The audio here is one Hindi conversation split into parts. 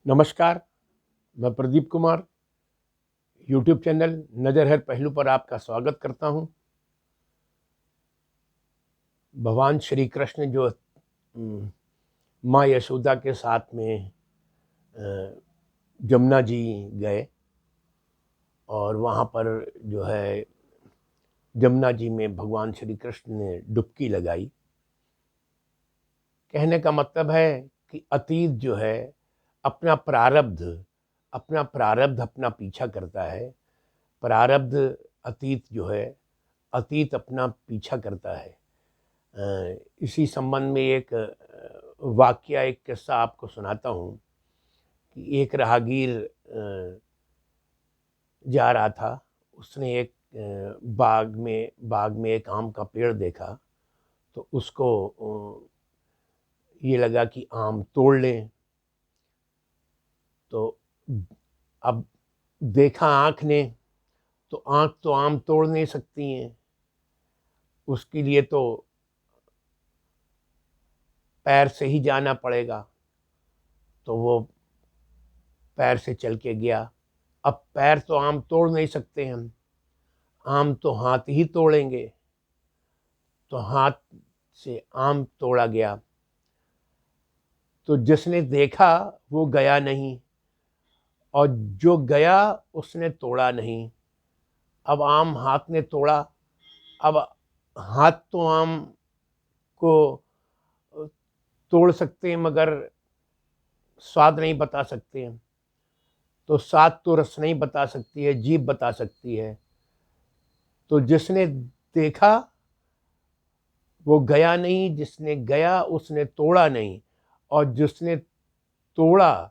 नमस्कार, मैं प्रदीप कुमार यूट्यूब चैनल नज़र हर पहलू पर आपका स्वागत करता हूं। भगवान श्री कृष्ण जो माँ यशोदा के साथ में जमुना जी गए और वहाँ पर जो है जमुना जी में भगवान श्री कृष्ण ने डुबकी लगाई। कहने का मतलब है कि अतीत जो है अपना प्रारब्ध अपना पीछा करता है। प्रारब्ध अतीत जो है अतीत अपना पीछा करता है। इसी संबंध में एक वाकया एक किस्सा आपको सुनाता हूँ कि एक राहगीर जा रहा था। उसने एक बाग में एक आम का पेड़ देखा तो उसको ये लगा कि आम तोड़ लें। तो अब देखा आँख ने तो आँख तो आम तोड़ नहीं सकती हैं, उसके लिए तो पैर से ही जाना पड़ेगा। तो वो पैर से चल के गया। अब पैर तो आम तोड़ नहीं सकते हम, आम तो हाथ ही तोड़ेंगे। तो हाथ से आम तोड़ा गया। तो जिसने देखा वो गया नहीं और जो गया उसने तोड़ा नहीं। अब आम हाथ ने तोड़ा। अब हाथ तो आम को तोड़ सकते हैं मगर स्वाद नहीं बता सकते हैं। तो स्वाद तो रस नहीं बता सकती है, जीभ बता सकती है। तो जिसने देखा वो गया नहीं, जिसने गया उसने तोड़ा नहीं और जिसने तोड़ा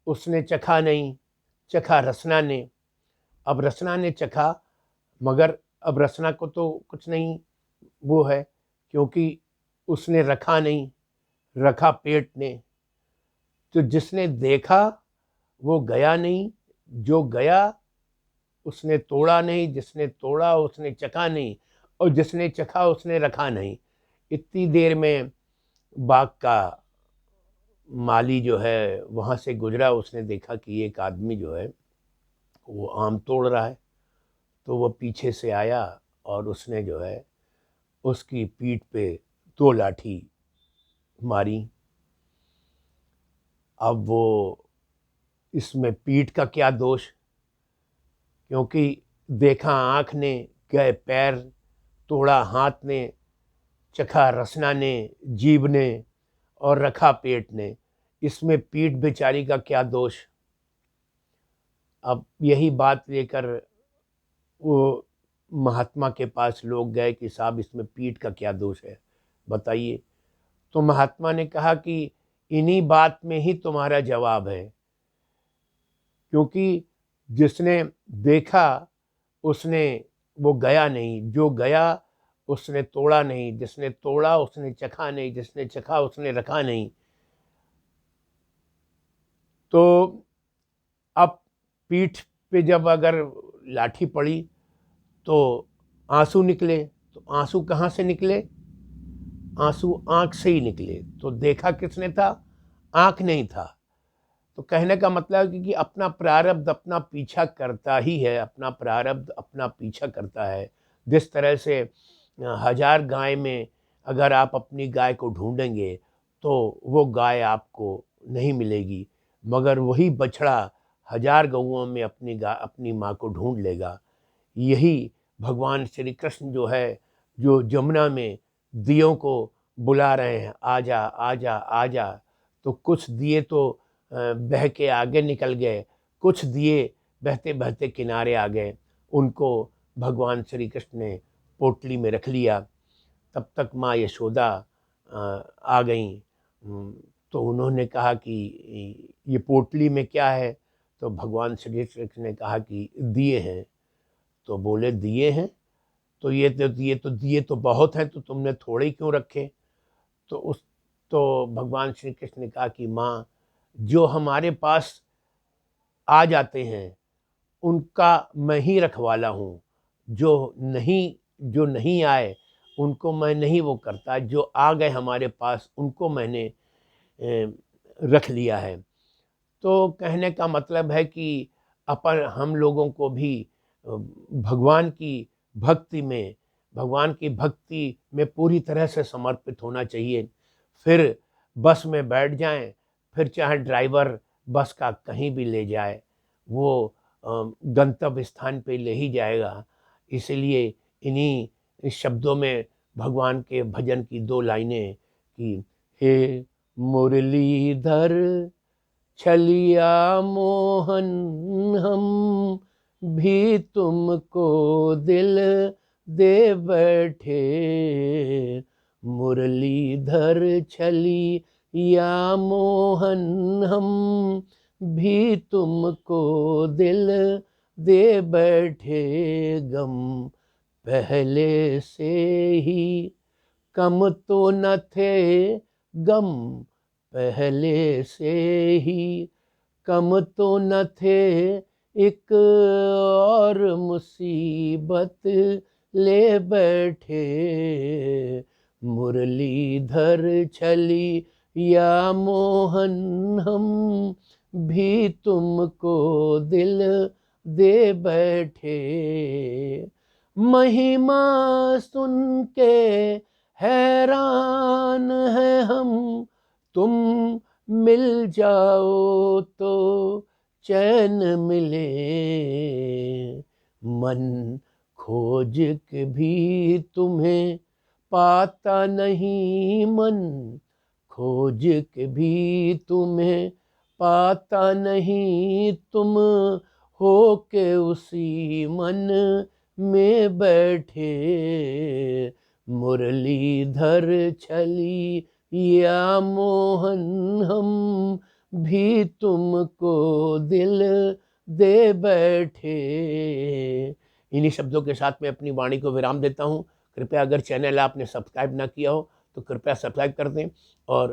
उसने चखा नहीं, चखा रसना ने। अब रसना ने चखा मगर अब रसना को तो कुछ नहीं वो है, क्योंकि उसने रखा नहीं, रखा पेट ने। तो जिसने देखा वो गया नहीं, जो गया उसने तोड़ा नहीं, जिसने तोड़ा उसने चखा नहीं और जिसने चखा उसने रखा नहीं। इतनी देर में बाग का माली जो है वहाँ से गुजरा। उसने देखा कि एक आदमी जो है वो आम तोड़ रहा है। तो वो पीछे से आया और उसने जो है उसकी पीठ पे 2 लाठी मारी। अब वो इसमें पीठ का क्या दोष, क्योंकि देखा आँख ने, गए पैर, तोड़ा हाथ ने, चखा रसना ने, जीभ ने और रखा पेट ने। इसमें पीठ बेचारी का क्या दोष। अब यही बात लेकर वो महात्मा के पास लोग गए कि साहब इसमें पीठ का क्या दोष है, बताइए। तो महात्मा ने कहा कि इन्हीं बात में ही तुम्हारा जवाब है, क्योंकि जिसने देखा उसने वो गया नहीं, जो गया उसने तोड़ा नहीं, जिसने तोड़ा उसने चखा नहीं, जिसने चखा उसने रखा नहीं। तो अब पीठ पे जब अगर लाठी पड़ी तो आंसू निकले। तो आंसू कहाँ से निकले? आंसू आंख से ही निकले। तो देखा किसने था? आंख नहीं था। तो कहने का मतलब है कि अपना प्रारब्ध अपना पीछा करता ही है, अपना प्रारब्ध अपना पीछा करता है। जिस तरह से 1000 गाय में अगर आप अपनी गाय को ढूंढेंगे तो वो गाय आपको नहीं मिलेगी, मगर वही बछड़ा 1000 गौओं में अपनी माँ को ढूंढ लेगा। यही भगवान श्री कृष्ण जो है, जो जमुना में दियों को बुला रहे हैं, आजा आजा आजा। तो कुछ दिए तो बह के आगे निकल गए, कुछ दिए बहते बहते किनारे आ गए। उनको भगवान श्री कृष्ण ने पोटली में रख लिया। तब तक माँ यशोदा आ गईं। तो उन्होंने कहा कि ये पोटली में क्या है? तो भगवान श्री कृष्ण ने कहा कि दिए हैं। तो बोले दिए हैं? तो ये तो बहुत हैं, तो तुमने थोड़े ही क्यों रखे? तो उस तो भगवान श्री कृष्ण ने कहा कि माँ, जो हमारे पास आ जाते हैं उनका मैं ही रखवाला हूँ। जो नहीं आए उनको मैं नहीं वो करता, जो आ गए हमारे पास उनको मैंने रख लिया है। तो कहने का मतलब है कि अपन हम लोगों को भी भगवान की भक्ति में पूरी तरह से समर्पित होना चाहिए। फिर बस में बैठ जाएं, फिर चाहे ड्राइवर बस का कहीं भी ले जाए, वो गंतव्य स्थान पे ले ही जाएगा। इसलिए इन्हीं शब्दों में भगवान के भजन की 2 लाइनें कि हे मुरलीधर छलिया मोहन, हम भी तुमको दिल दे बैठे। मुरलीधर छलिया मोहन, हम भी तुमको दिल दे बैठे। गम पहले से ही कम तो न थे, गम पहले से ही कम तो न थे, एक और मुसीबत ले बैठे। मुरलीधर छली या मोहन, हम भी तुमको दिल दे बैठे। महिमा सुन के हैरान है हम, तुम मिल जाओ तो चैन मिले। मन खोज के भी तुम्हें पाता नहीं, मन खोज के भी तुम्हें पाता नहीं, तुम हो के उसी मन में बैठे। मुरलीधर छली या मोहन, हम भी तुमको दिल दे बैठे। इन्हीं शब्दों के साथ मैं अपनी वाणी को विराम देता हूँ। कृपया अगर चैनल आपने सब्सक्राइब ना किया हो तो कृपया सब्सक्राइब कर दें और